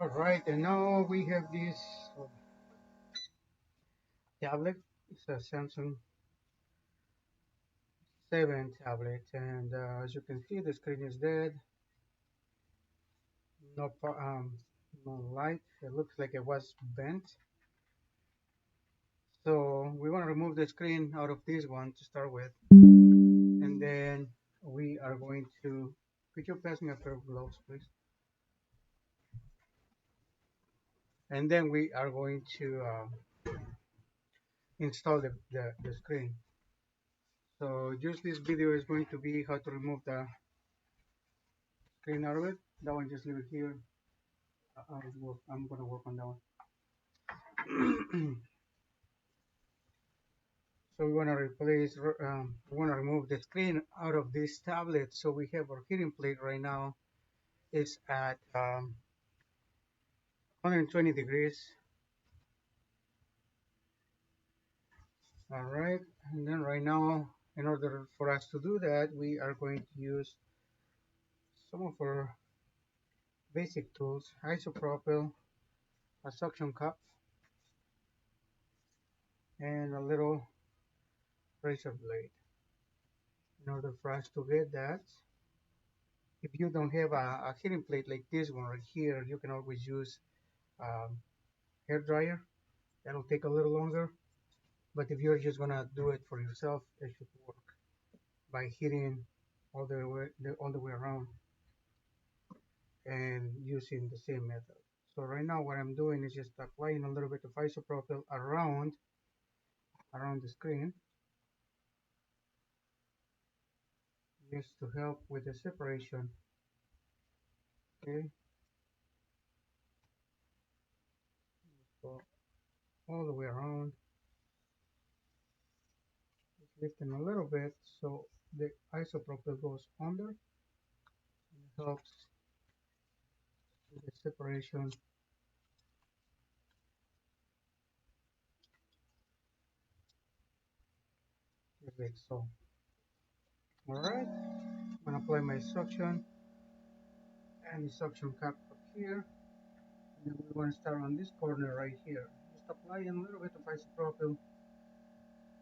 All right, and now we have this tablet. It's a Samsung 7 tablet, and as you can see, the screen is dead. No, no light. It looks like it was bent. So we want to remove the screen out of this one to start with, and then we are going to. Could you pass me a pair of gloves, please? And then we are going to install the screen. So just this video is going to be how to remove the screen out of it. That one just leave it here. I'm gonna work on that one. So we wanna we wanna remove the screen out of this tablet. So we have our heating plate right now. It's at 120 degrees. All right, and then right now, in order for us to do that, we are going to use some of our basic tools: isopropyl, a suction cup, and a little razor blade. In order for us to get that, if you don't have a heating plate like this one right here, you can always use um, hair dryer. That'll take a little longer, but if you're just gonna do it for yourself, it should work by heating all the way around and using the same method. So right now what I'm doing is just applying a little bit of isopropyl around the screen just to help with the separation. Okay, so all the way around, just lifting a little bit so the isopropyl goes under and helps with the separation. Okay, so all right, I'm gonna apply my suction and the suction cap up here, and then we want to start on this corner right here. Just applying a little bit of isopropyl,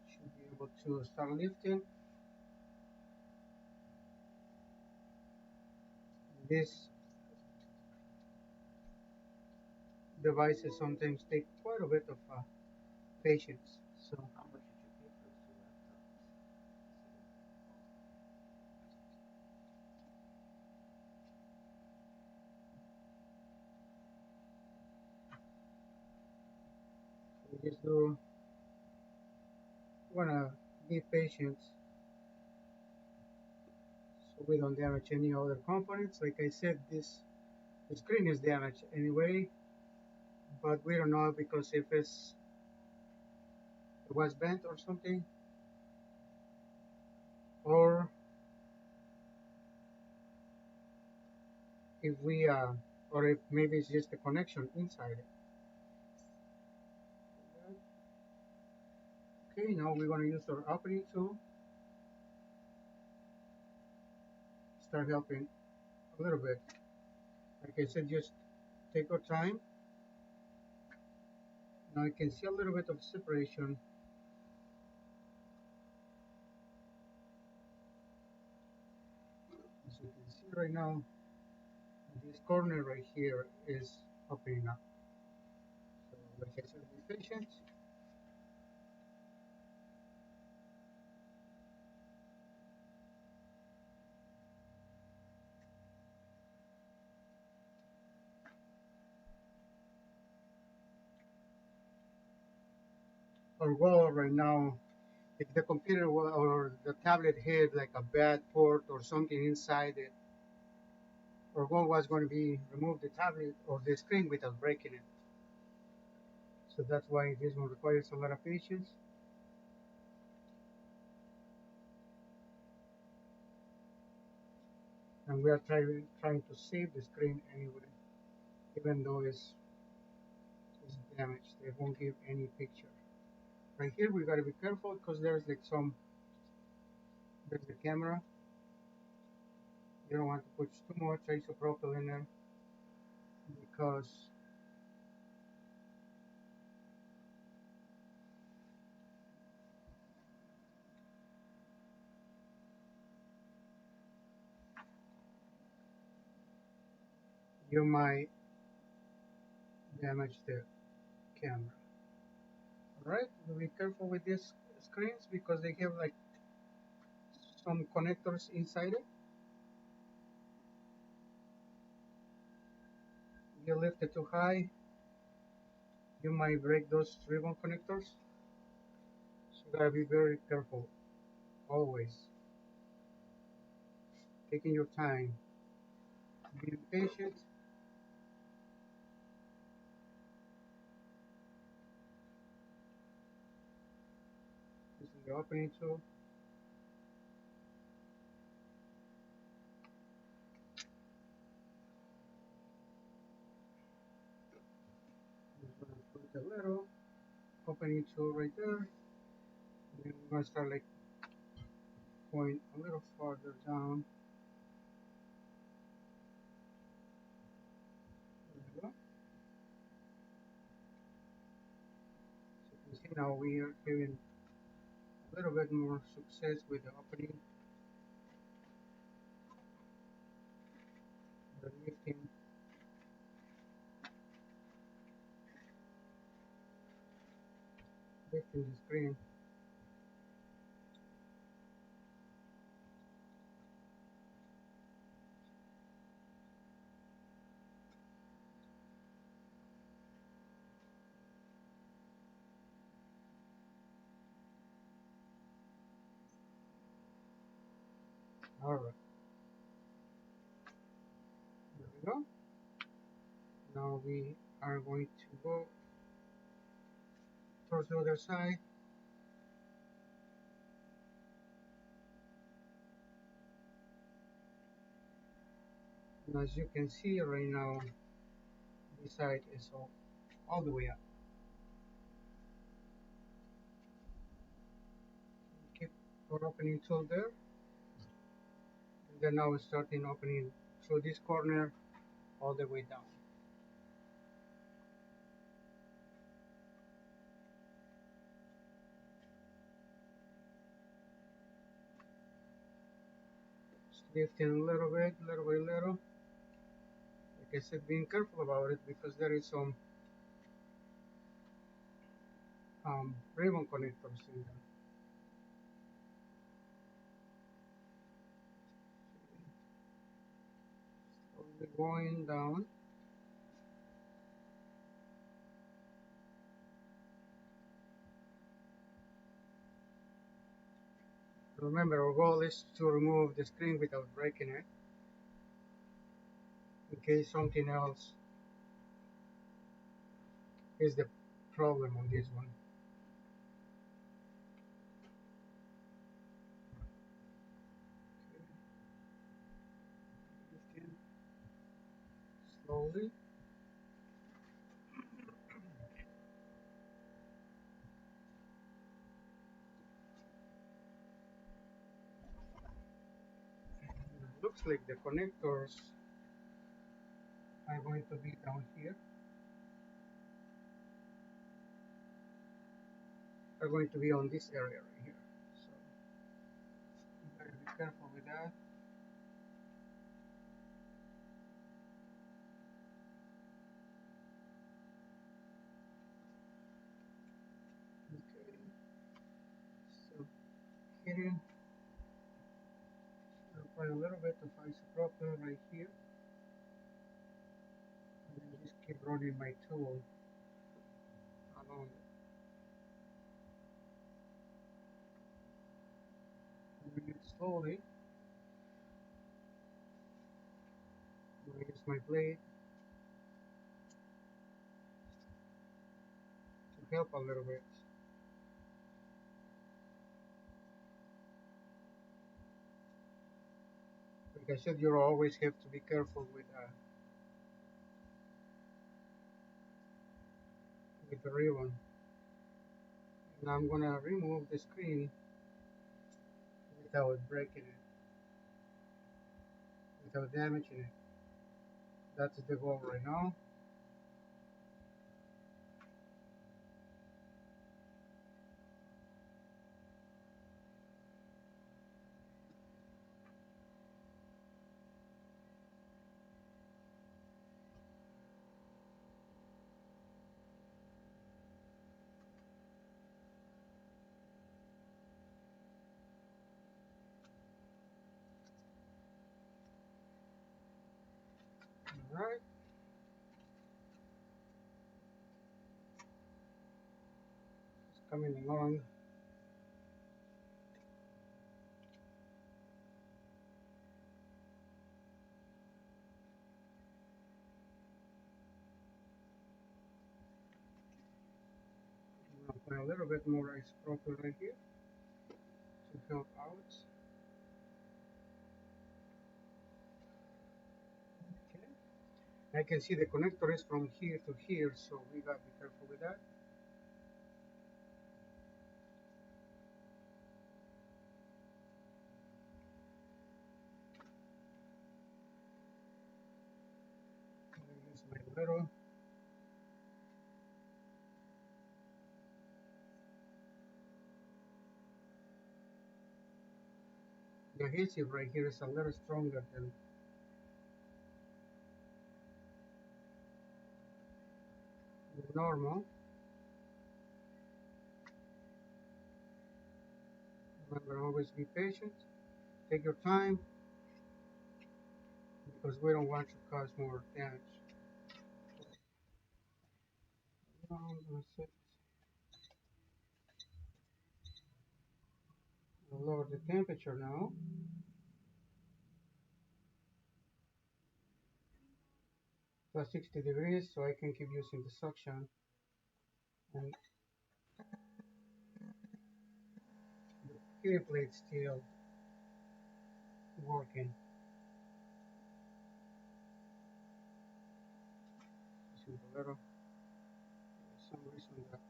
should be able to start lifting. These devices sometimes take quite a bit of patience. So How much did you pay for those two laptops? we just do want to be patient so we don't damage any other components. Like I said, the screen is damaged anyway, but we don't know because if it was bent or something, or if we or if maybe it's just the connection inside it. Okay, now we're going to use our opening tool. Start helping a little bit. Like I said, just take our time. Now you can see a little bit of separation. As you can see right now, this corner right here is opening up. So like I said, be patient. Our goal right now, if the computer or the tablet had like a bad port or something inside it, our goal was going to be remove the tablet or the screen without breaking it. So that's why this one requires a lot of patience. And we are trying to save the screen anyway, even though it's damaged. It won't give any picture. Right here, we got to be careful because there's the camera. You don't want to put too much isopropyl in there because you might damage the camera. Alright, be careful with these screens because they have like some connectors inside it. If you lift it too high, you might break those ribbon connectors. So you gotta be very careful, always. Taking your time, being patient. This is the opening tool. I'm gonna put the little opening tool right there. And then we're gonna start like going a little farther down. There we go. So you can see now we are having a little bit more success with the opening. The lifting the screen. Alright, there we go. Now we are going to go towards the other side. And as you can see right now, this side is all the way up. Keep our opening tool there. And then now we're starting opening through this corner all the way down. Just lifting a little bit, little by little. Like I said, being careful about it because there is some ribbon connectors in there. Slowly going down. Remember, our goal is to remove the screen without breaking it, in case something else is the problem on this one. Okay. Slowly. It looks like the connectors are going to be down here. Are going to be on this area right here. So you gotta be careful with that. Okay. So hitting, apply a little bit of isopropyl right here, and then just keep running my tool along it. Moving it slowly. I'm gonna use my blade to help a little bit. Like I said, you always have to be careful with the ribbon. And I'm gonna remove the screen without breaking it, without damaging it. That's the goal right now. Alright, it's coming along. I'm gonna apply a little bit more isopropyl right here to help out. Okay. I can see the connector is from here to here, so we gotta be careful with that. Use my little. The adhesive right here is a little stronger than the normal. Remember, always be patient. Take your time because we don't want to cause more damage. Now I'm gonna set lower the temperature now. To 60 degrees so I can keep using the suction and the heater plate still working. Using the little, for some reason that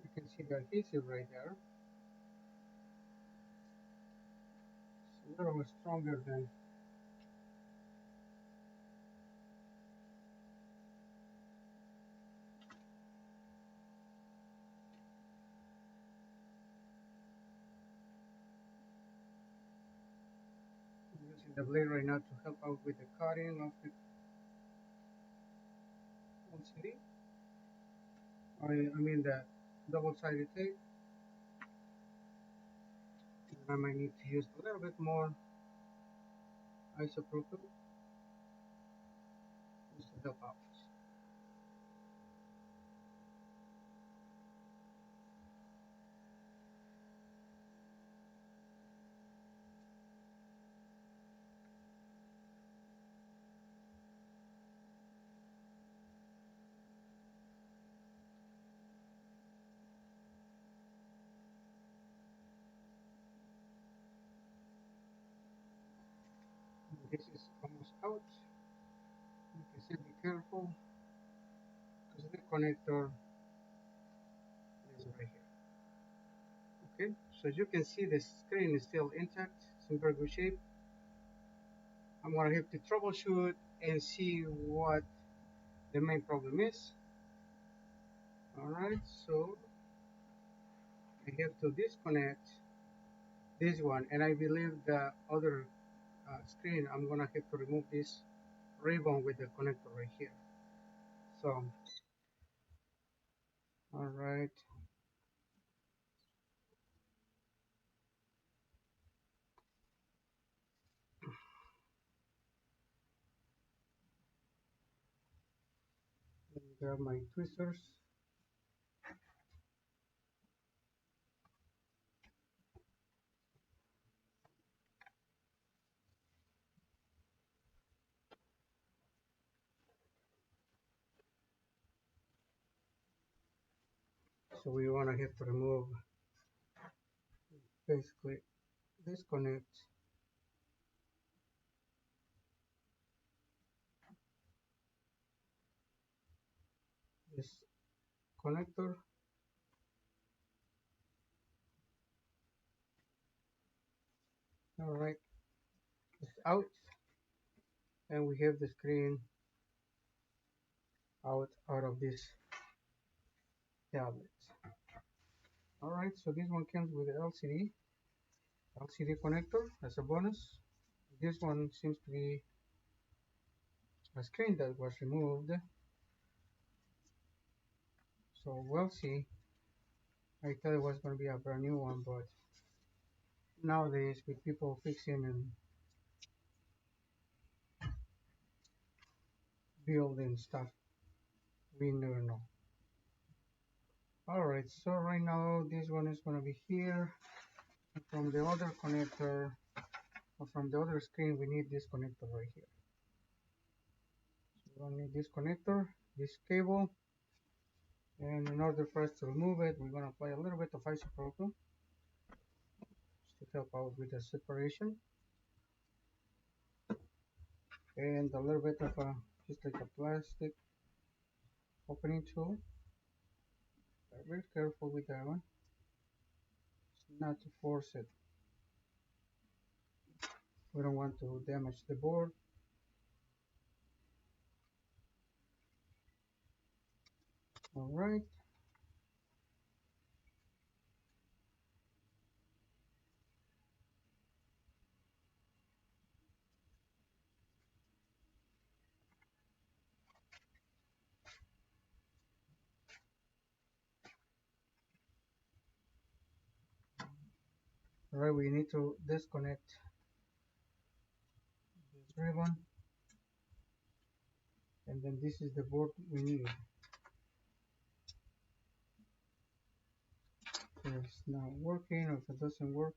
you can see the adhesive right there. It's a little stronger than I'm using the blade right now to help out with the cutting of the LCD. I mean the double-sided tape. And I might need to use a little bit more isopropyl just to help out. This is almost out. Like I said, be careful because the connector is right here. Okay, so as you can see, the screen is still intact. It's in very good shape. I'm gonna have to troubleshoot and see what the main problem is. All right, so I have to disconnect this one, and I believe the other screen, I'm gonna have to remove this ribbon with the connector right here. So, all right, let me grab my tweezers. So we wanna have to remove, basically disconnect this connector. All right, it's out, and we have the screen out of this tablet. All right, so this one comes with the LCD connector as a bonus. This one seems to be a screen that was removed. So we'll see. I thought it was going to be a brand new one, but nowadays with people fixing and building stuff. We never know. Alright, so right now this one is going to be here. And from the other connector, or from the other screen, we need this connector right here. So we're going to need this connector, this cable, and in order for us to remove it, we're going to apply a little bit of isopropyl to help out with the separation, and a little bit of just like a plastic opening tool. Be very careful with that one, just not to force it. We don't want to damage the board. All right. All right, we need to disconnect this ribbon, and then this is the board we need. If it's not working, or if it doesn't work,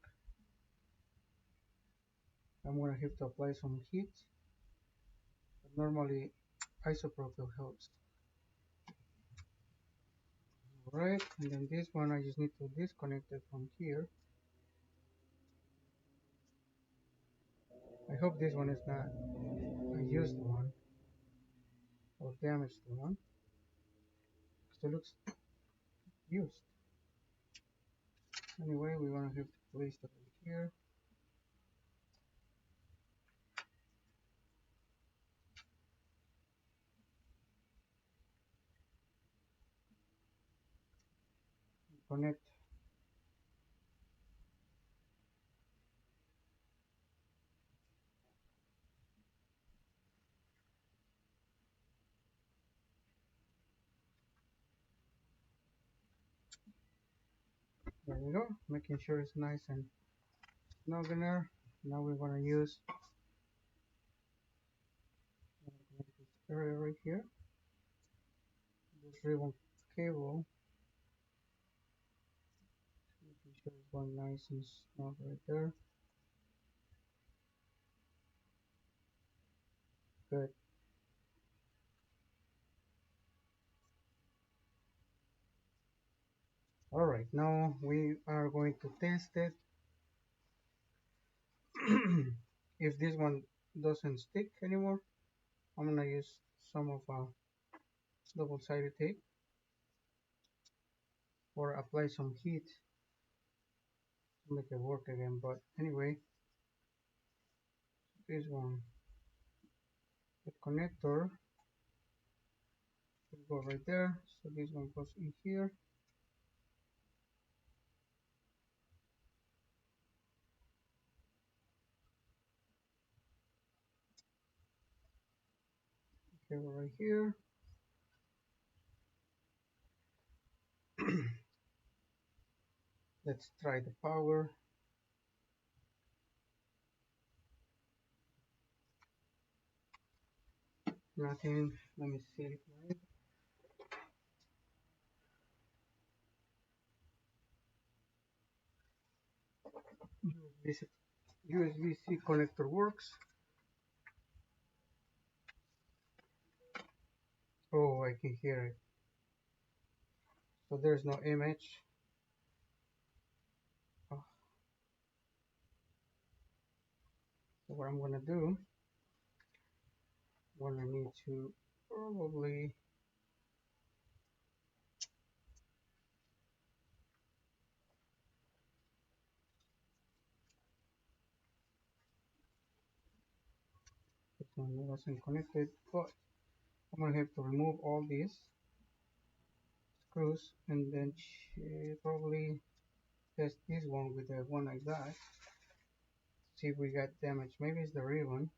I'm going to have to apply some heat. But normally, isopropyl helps. All right, and then this one, I just need to disconnect it from here. I hope this one is not a used one or damaged one, because it looks used. Anyway, we want to have to place it over here. Connect. There we go, making sure it's nice and snug in there. Now we're going to use this area right here, this ribbon cable, making sure it's going nice and snug right there. Good. Alright, now we are going to test it. If this one doesn't stick anymore, I'm going to use some of double-sided tape or apply some heat to make it work again. But anyway, this one, the connector will go right there. So this one goes in here. Cable right here. Let's try the power. Nothing. Let me see it. This USB-C connector works. Oh, I can hear it. So there's no image. Oh. So what I'm gonna do, I'm gonna need to probably this one wasn't connected, but I'm gonna have to remove all these screws and then probably test this one with the one I got. See if we got damage. Maybe it's the ribbon.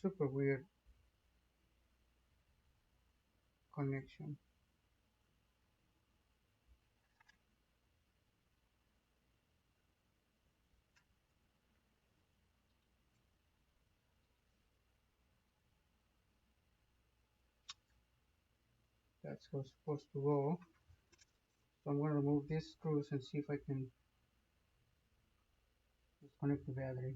Super weird connection. That's how it's supposed to go. So I'm going to remove these screws and see if I can disconnect the battery.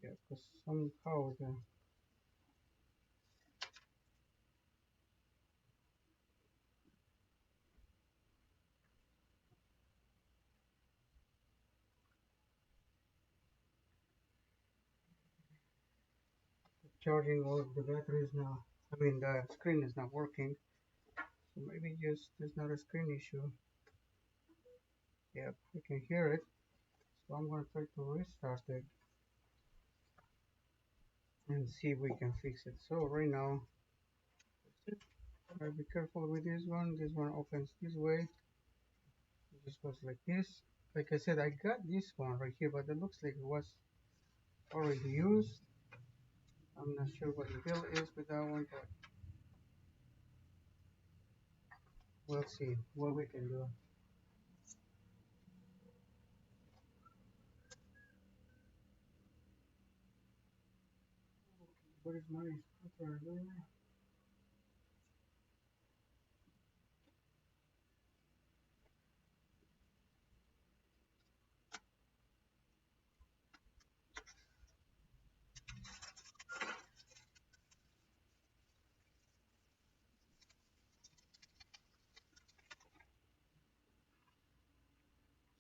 Yeah, because somehow the charging of the battery is now, I mean the screen is not working. So maybe just there's not a screen issue. Yep, I can hear it. So I'm going to try to restart it and see if we can fix it. So right now, be careful with this one. This one opens this way. It just goes like this. Like I said, I got this one right here, but it looks like it was already used. I'm not sure what the deal is with that one, but we'll see what we can do. What is my screwdriver?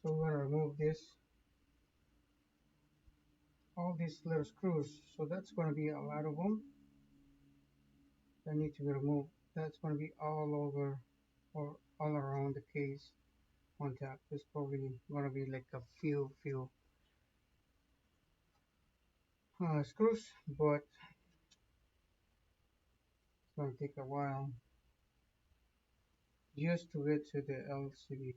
So we're gonna remove this, all these little screws. So that's gonna be a lot of them that need to be removed. That's gonna be all over or all around the case on top. There's probably gonna be like a few screws, but it's gonna take a while just to get to the LCD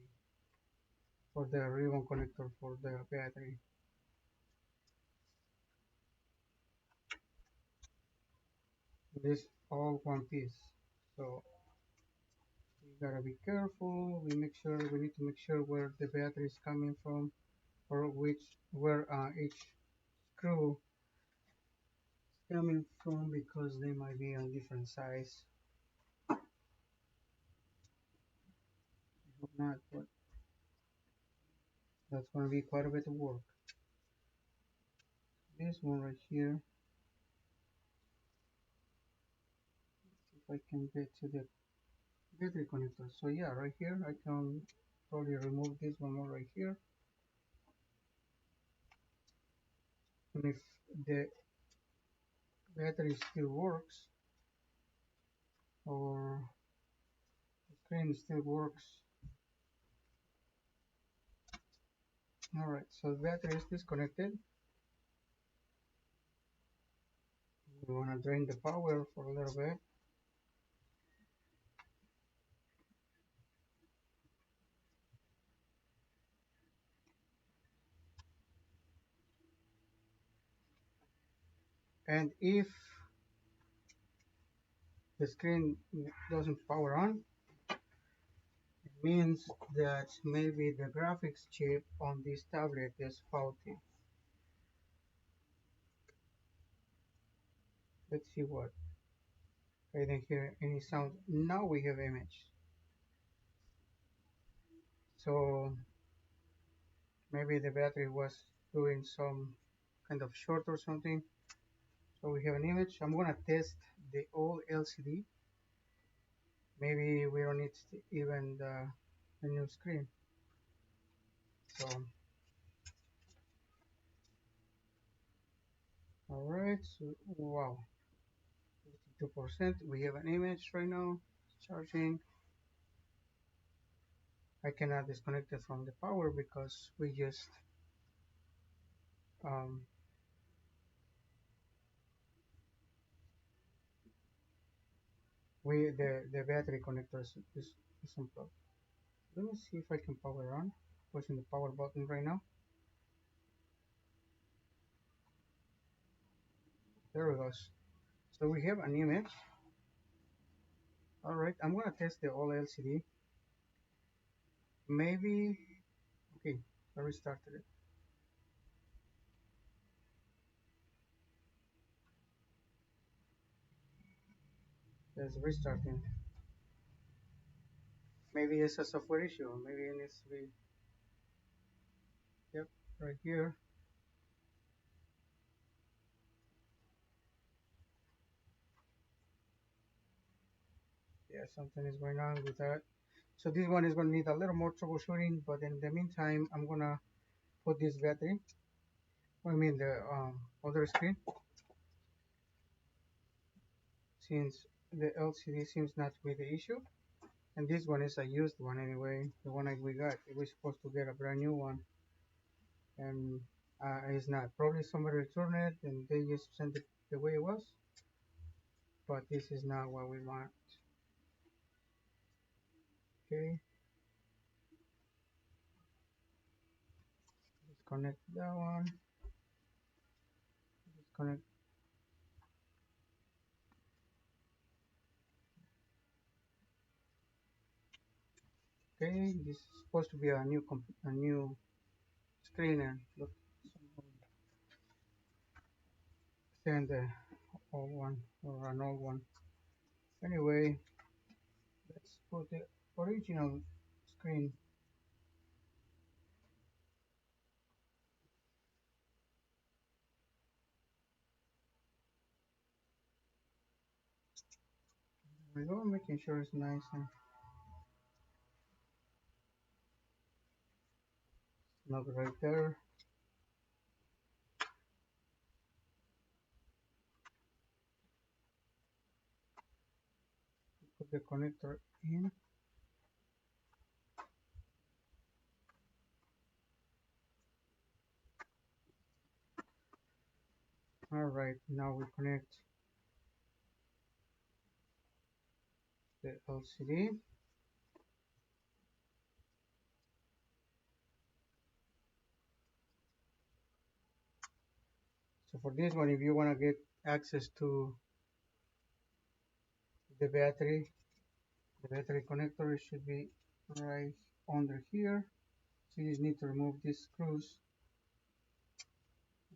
for the ribbon connector for the battery. This all one piece. So we gotta be careful. We need to make sure where the battery is coming from, or where each screw is coming from, because they might be on different size. I hope not, but that's gonna be quite a bit of work. This one right here, if I can get to the battery connector. So yeah, right here I can probably remove this one more right here, and if the battery still works, or the screen still works. Alright, so the battery is disconnected. We want to drain the power for a little bit. And if the screen doesn't power on, it means that maybe the graphics chip on this tablet is faulty. Let's see what. I didn't hear any sound. Now we have image. So maybe the battery was doing some kind of short or something. So we have an image. I'm gonna test the old LCD. Maybe we don't need even the new screen. So alright, so wow, 52%. We have an image right now. It's charging. I cannot disconnect it from the power because we just um, the battery connector is unplugged. Let me see if I can power on. Pushing the power button right now. There it goes. So we have an image. Alright, I'm gonna test the old LCD. Maybe okay, I restarted it. It's restarting. Maybe it's a software issue. Maybe it needs to be, yep, right here. Yeah, something is going on with that. So this one is going to need a little more troubleshooting, but in the meantime, I'm going to put this battery, I mean the other screen, since the LCD seems not to be the issue. And this one is a used one anyway, the one that we got. We're supposed to get a brand new one, and it's not. Probably somebody returned it and they just sent it the way it was, but this is not what we want. Okay, disconnect that one, disconnect. Okay, this is supposed to be a new screen, and look, send the old one or an old one. Anyway, let's put the original screen. We go, making sure it's nice and not right there. Put the connector in. All right, now we connect the LCD. So for this one, if you want to get access to the battery connector should be right under here. So you just need to remove these screws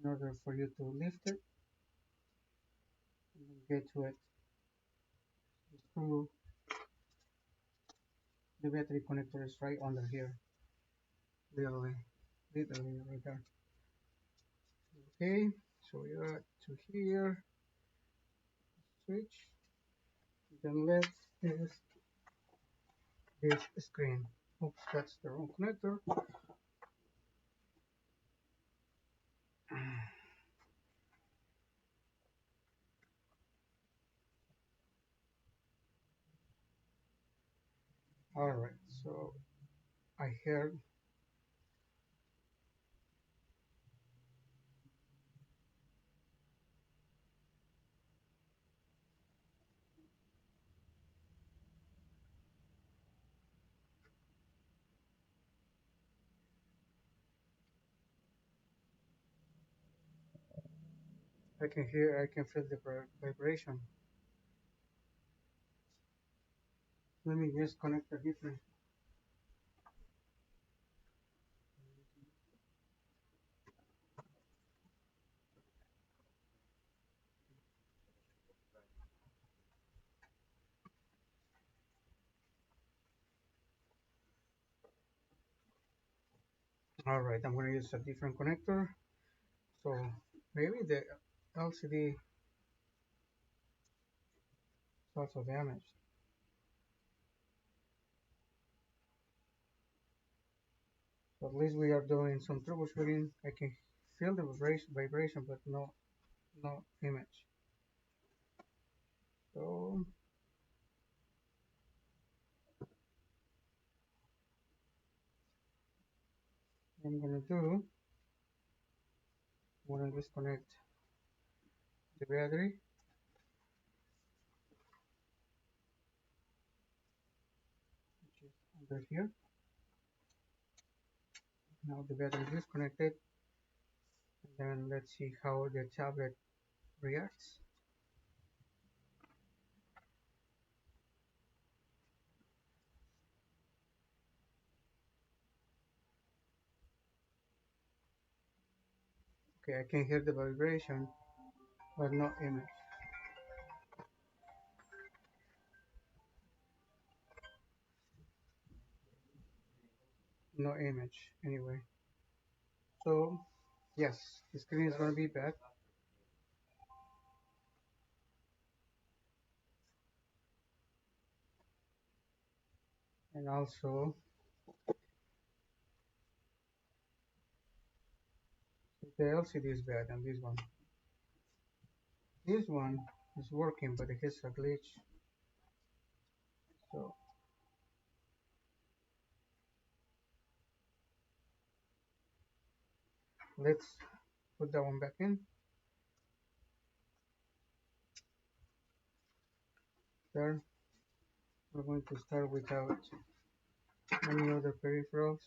in order for you to lift it and get to it. The screw, the battery connector is right under here, literally, literally right there. Okay, so we got to here, switch, then let's test this screen. Oops, that's the wrong connector. All right, so I heard I can feel the vibration. Let me just connect a different. All right, I'm going to use a different connector. So maybe the LCD is also damaged. So at least we are doing some troubleshooting. I can feel the vibration, but no image. So what I'm going to do, I'm going to disconnect the battery, which is under here. Now the battery is disconnected. And then let's see how the tablet reacts. Okay, I can hear the vibration, but no image. no image anyway. So yes, the screen is going to be back. And also the LCD is bad on this one. This one is working, but it has a glitch. So let's put that one back in. There, we're going to start without any other peripherals.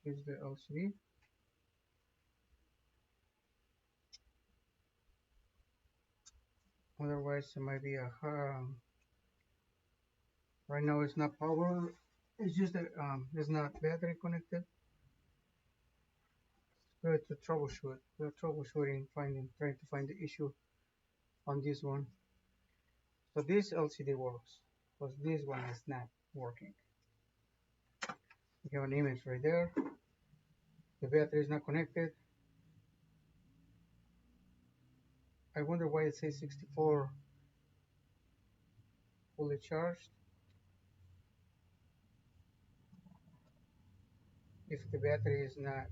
Use the LCD. Otherwise, it might be a right now it's not power. It's just that it's not battery connected. Good to troubleshoot. We're troubleshooting, trying to find the issue on this one. So this LCD works, but this one is not working. You have an image right there. The battery is not connected. I wonder why it says 64 fully charged if the battery is not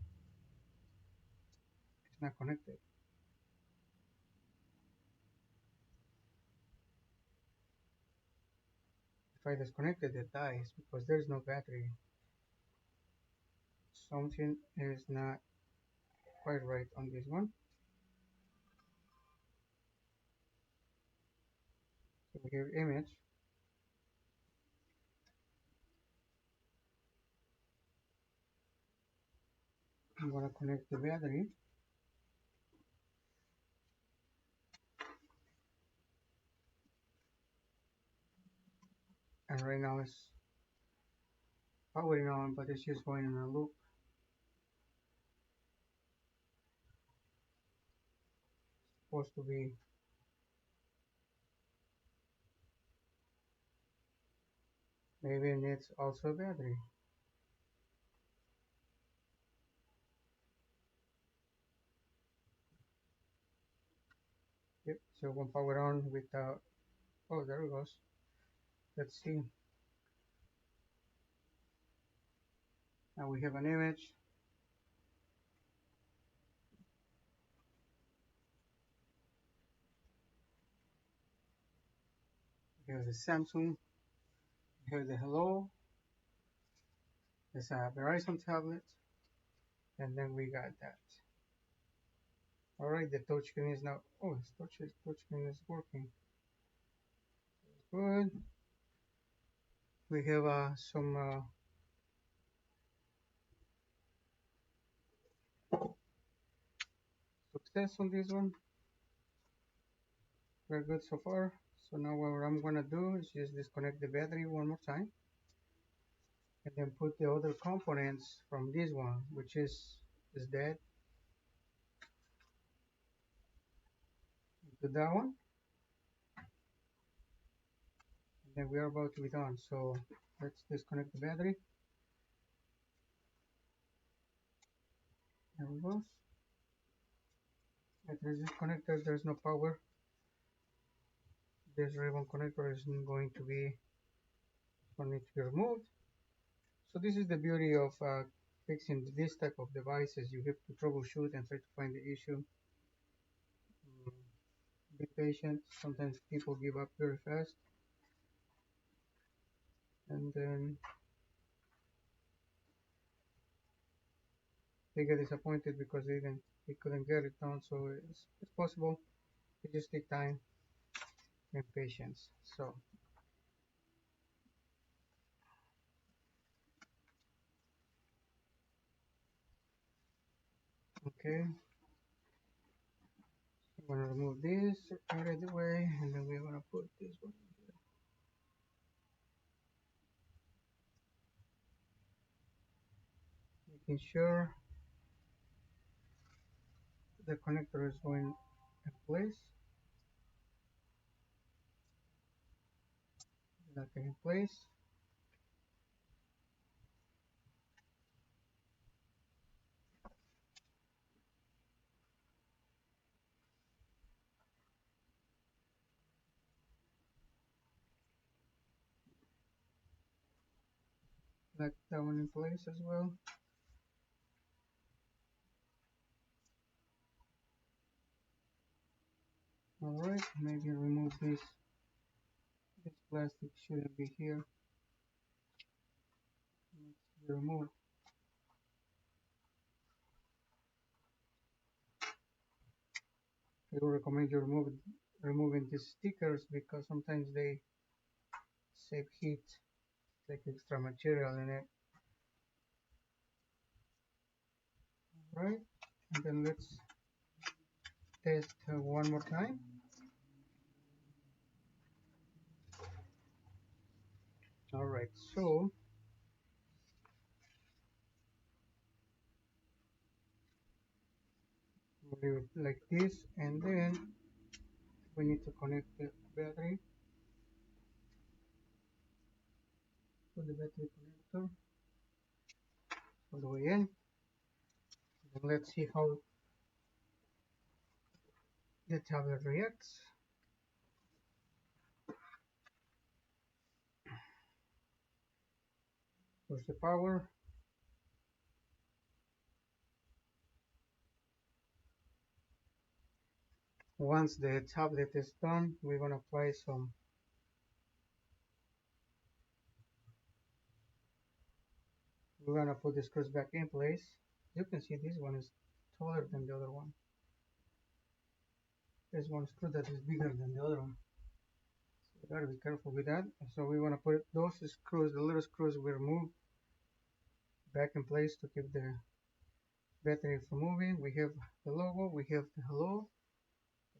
connected. If I disconnect it, it dies because there's no battery. Something is not quite right on this one. So we have image. I'm gonna connect the battery, and right now it's powering on, but it's just going in a loop. Supposed to be, maybe it needs also a battery. Yep, so one power on without, oh, there it goes. Let's see. Now we have an image. Here's the Samsung. Here's the hello. It's a Verizon tablet. And then we got that. All right, the touchscreen is now, oh, touchscreen is working. Good. We have some success on this one. We're good so far. So now what I'm gonna do is just disconnect the battery one more time and then put the other components from this one, which is dead, into that one. And then we are about to be done. So let's disconnect the battery. There we go. Battery is disconnected, there's no power. This ribbon connector is going to be removed. So this is the beauty of fixing this type of devices. You have to troubleshoot and try to find the issue. Be patient. Sometimes people give up very fast, and then they get disappointed because they couldn't get it done. So it's possible. It just take time and patience. So okay, I'm gonna remove this out of the way, and then we're gonna put this one here, making sure the connector is going in place. Nothing in place. Let that one in place as well. Alright, maybe remove this. This plastic shouldn't be here. Let's remove. I would recommend you removing these stickers because sometimes they save heat, like extra material in it. Right, and then let's test one more time. Alright, so we'll do it like this, and then we need to connect the battery to the battery connector all the way in. And let's see how the tablet reacts. Push the power. Once the tablet is done, we're gonna apply some. We're gonna put the screws back in place. You can see this one is taller than the other one. There's one screw that is bigger than the other one. So we gotta be careful with that. So we want to put those screws, the little screws we remove back in place to keep the battery from moving. We have the logo, we have the hello,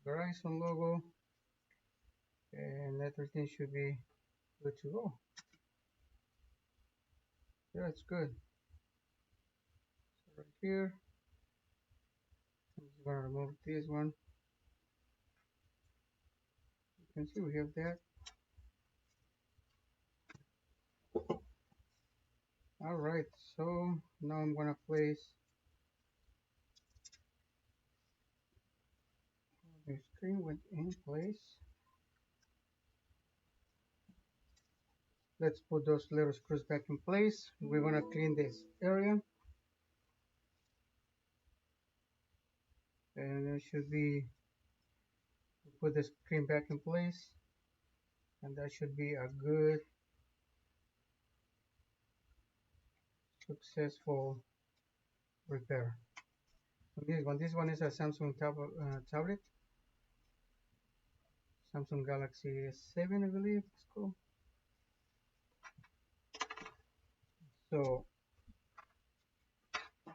the Verizon logo, and everything should be good to go. Yeah, it's good. So right here, I'm just gonna remove this one. You can see we have that. Alright, so now I'm gonna place the screen in place. Let's put those little screws back in place. We're gonna clean this area. And it should be, put the screen back in place. And that should be a good, successful repair. This one is a Samsung tablet. Samsung Galaxy S7, I believe it's called. So a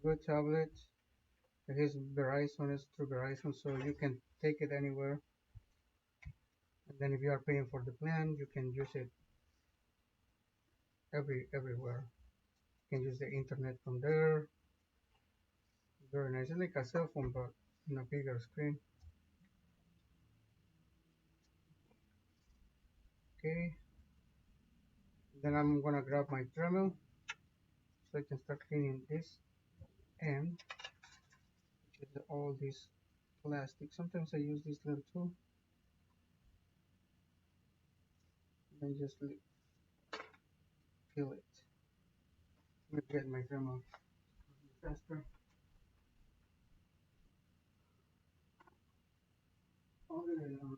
good tablet. It is Verizon, it's through Verizon, so you can take it anywhere. And then if you are paying for the plan, you can use it everywhere. You can use the internet from there. Very nice. It's like a cell phone, but in a bigger screen. Okay. Then I'm gonna grab my Dremel so I can start cleaning this end, which is all this plastic. Sometimes I use this little tool and just peel it. Let me get my Dremel faster. All the Dremel.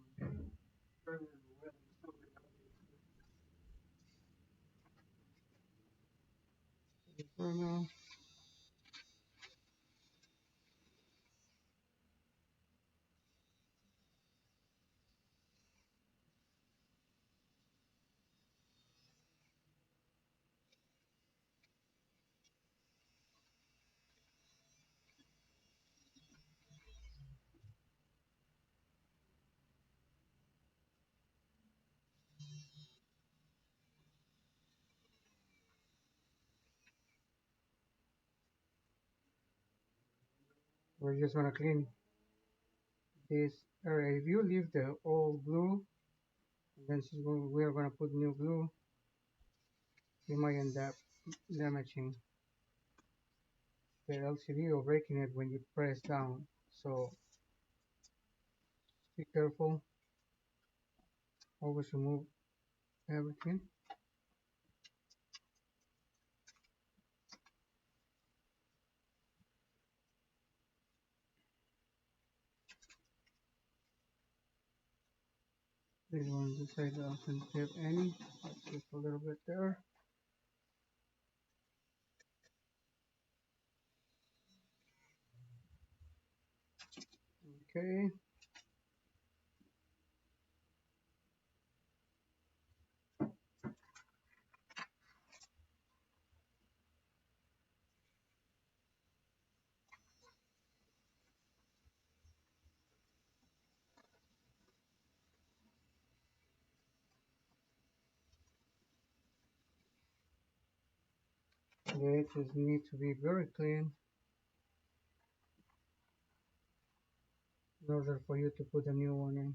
We're just gonna clean this area. If you leave the old glue, and then we're gonna put new glue, you might end up damaging the LCD or breaking it when you press down. So be careful. Always remove everything. This one, this side doesn't have any. Just a little bit there. Okay. The edges need to be very clean in order for you to put a new one in.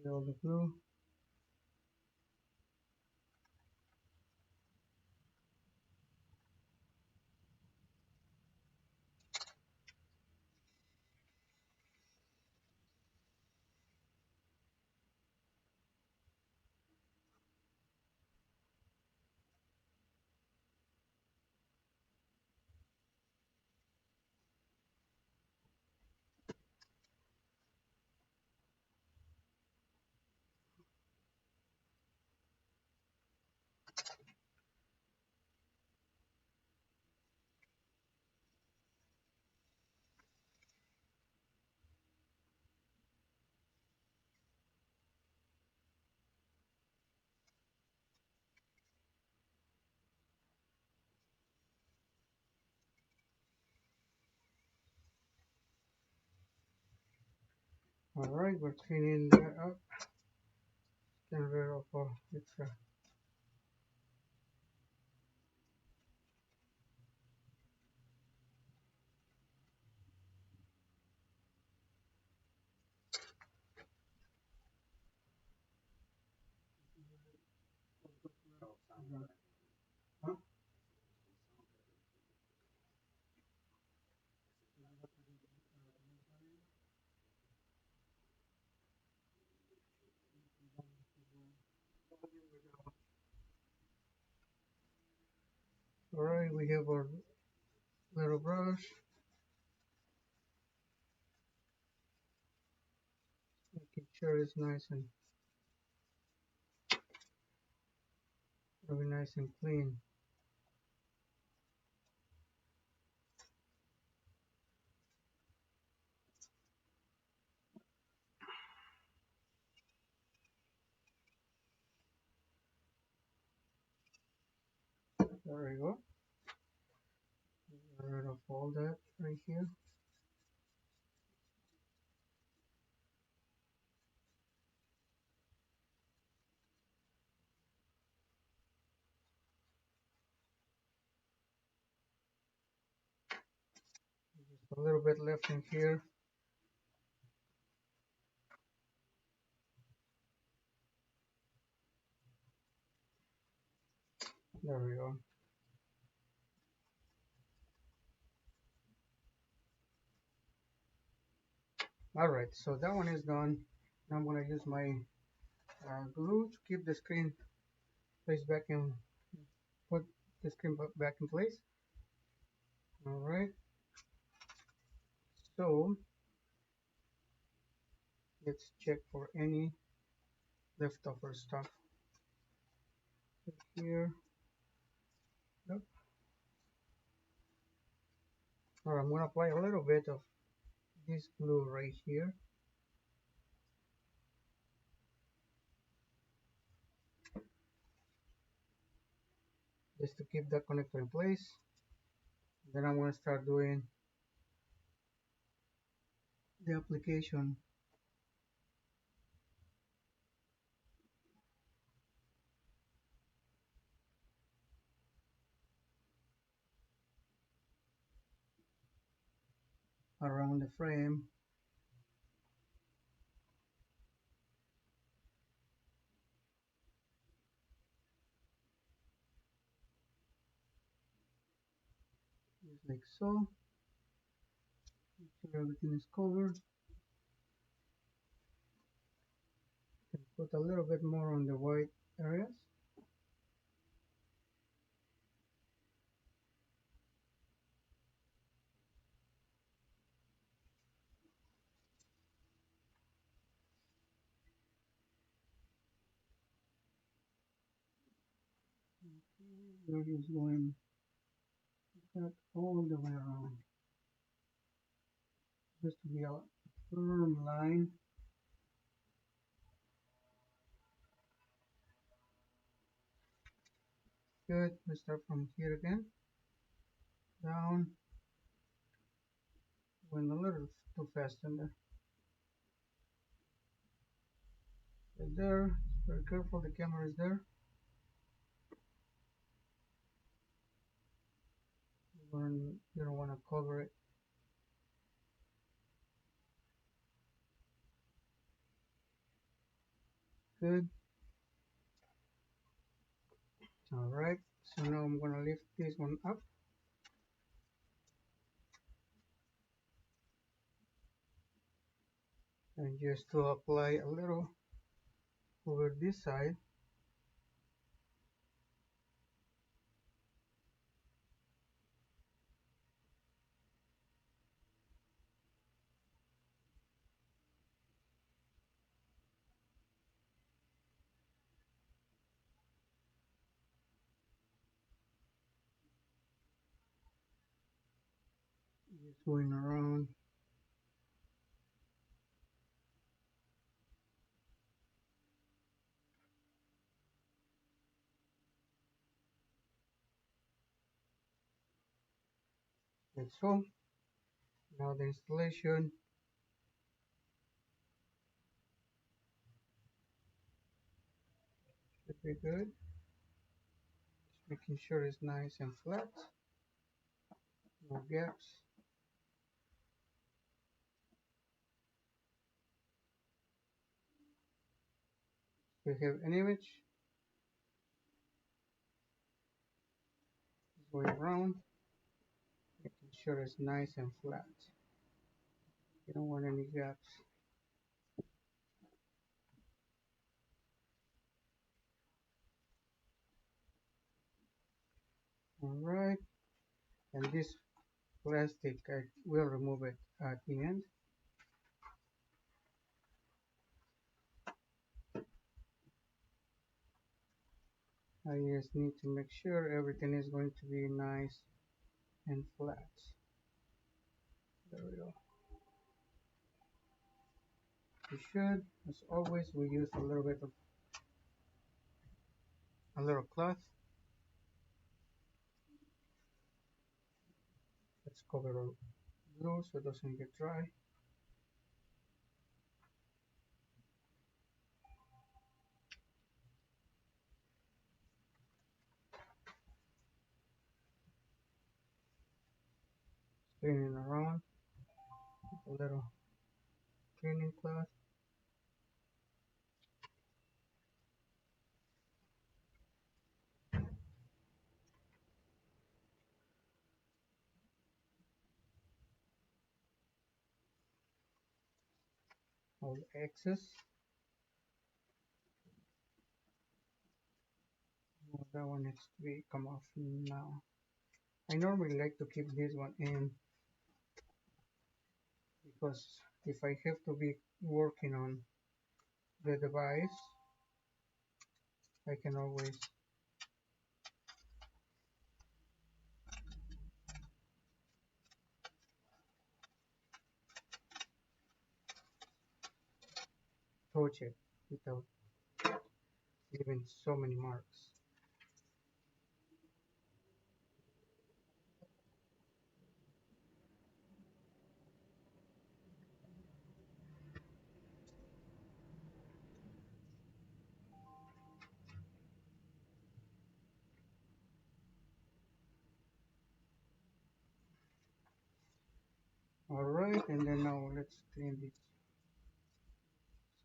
See all the glue. Alright, we're cleaning that up. Get rid of all extra. Huh? Alright, we have our little brush. Making sure it's nice and very nice and clean. There we go. Get rid of all that right here. Just a little bit left in here. There we go. Alright, so that one is done. Now I'm going to use my glue to keep the screen placed back in, put the screen back in place. Alright, so let's check for any leftover stuff here. Nope. Alright, I'm going to apply a little bit of this glue right here. Just to keep that connector in place. Then I'm going to start doing the application. Around the frame. just like so. Make sure everything is covered. Can put a little bit more on the white areas. We're just going that all the way around, just to be a firm line. Good. We start from here again, down. Went a little too fast in there. Right there. Very careful. The camera is there. You don't want to cover it. Good. All right. So now I'm gonna lift this one up, and just to apply a little over this side. Just going around. Like so. Now the installation should be good. Just making sure it's nice and flat. No gaps. We have an image going around, making sure it's nice and flat. You don't want any gaps. Alright, and this plastic, I will remove it at the end. I just need to make sure everything is going to be nice and flat. There we go. We should, as always, we use a little bit of a little cloth. Let's cover our glue so it doesn't get dry. Cleaning around with a little cleaning cloth. All the excess. Oh, that one needs to be come off now. I normally like to keep this one in because if I have to be working on the device, I can always touch it without leaving so many marks. Alright, and then now let's clean this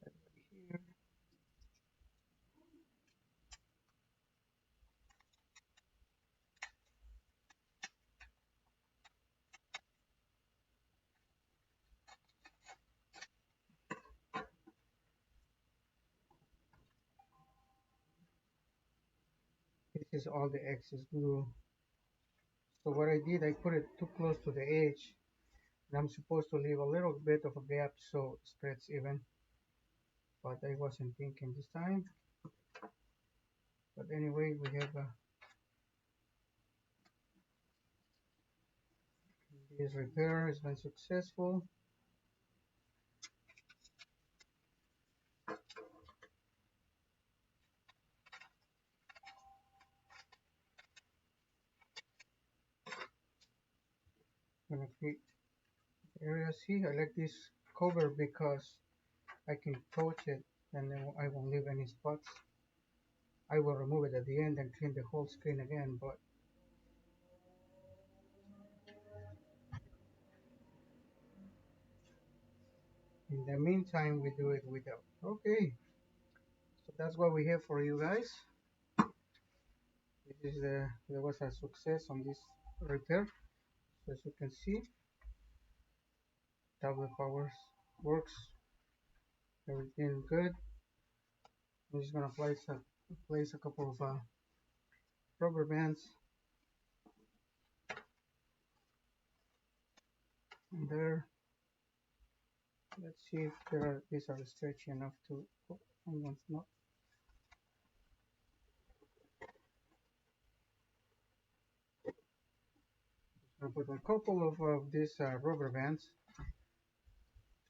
side right here. This is all the excess glue. So what I did, I put it too close to the edge, and I'm supposed to leave a little bit of a gap so it spreads even, but I wasn't thinking this time. But anyway, we have this repair has been successful. Gonna create area. See, I like this cover because I can touch it and then I won't leave any spots. I will remove it at the end and clean the whole screen again, but in the meantime we do it without. Okay, so that's what we have for you guys. This is there was a success on this repair. So as you can see, tablet powers works, everything good. I'm just gonna place a couple of rubber bands in there. Let's see if these are stretchy enough to. Oh, one's not. I'll put a couple of these rubber bands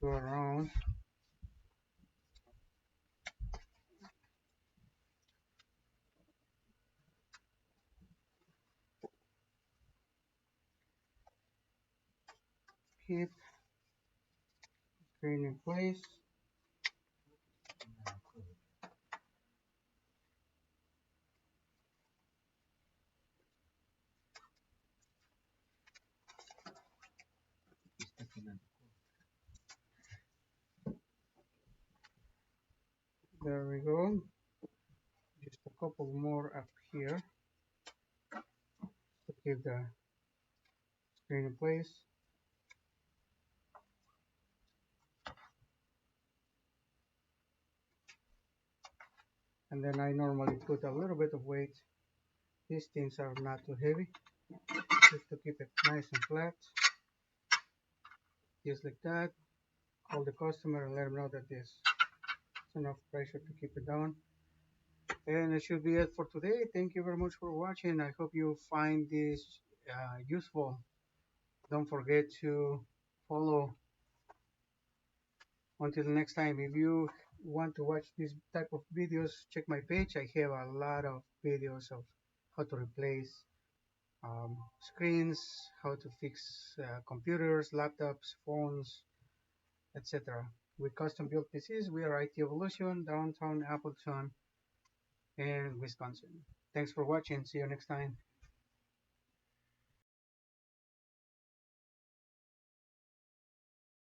to around. Keep screen in place. There we go. Just a couple more up here to keep the screen in place. And then I normally put a little bit of weight. These things are not too heavy, just to keep it nice and flat. Just like that. Call the customer and let them know that there's enough pressure to keep it down. And it should be it for today. Thank you very much for watching. I hope you find this useful. Don't forget to follow. Until next time, if you want to watch this type of videos, check my page. I have a lot of videos of how to replace screens, how to fix computers, laptops, phones, etc. With custom built PCs, we are IT Evolution, downtown Appleton, and Wisconsin. Thanks for watching. See you next time.